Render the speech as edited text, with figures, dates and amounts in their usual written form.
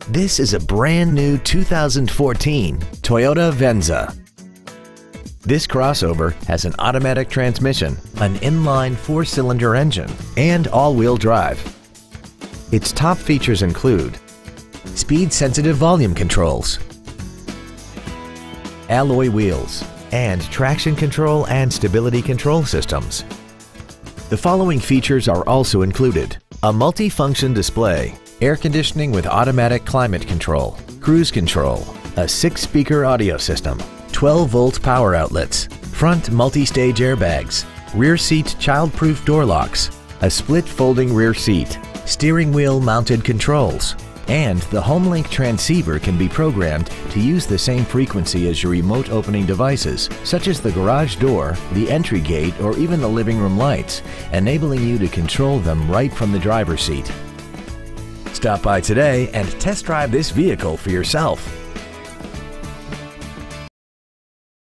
This is a brand new 2014 Toyota Venza. This crossover has an automatic transmission, an inline 4-cylinder engine, and all-wheel drive. Its top features include speed-sensitive volume controls, alloy wheels, and traction control and stability control systems. The following features are also included: a multi-function display, air conditioning with automatic climate control, cruise control, a 6-speaker audio system, 12-volt power outlets, front multi-stage airbags, rear seat child-proof door locks, a split folding rear seat, steering wheel mounted controls, and the HomeLink transceiver can be programmed to use the same frequency as your remote opening devices, such as the garage door, the entry gate, or even the living room lights, enabling you to control them right from the driver's seat. Stop by today and test drive this vehicle for yourself.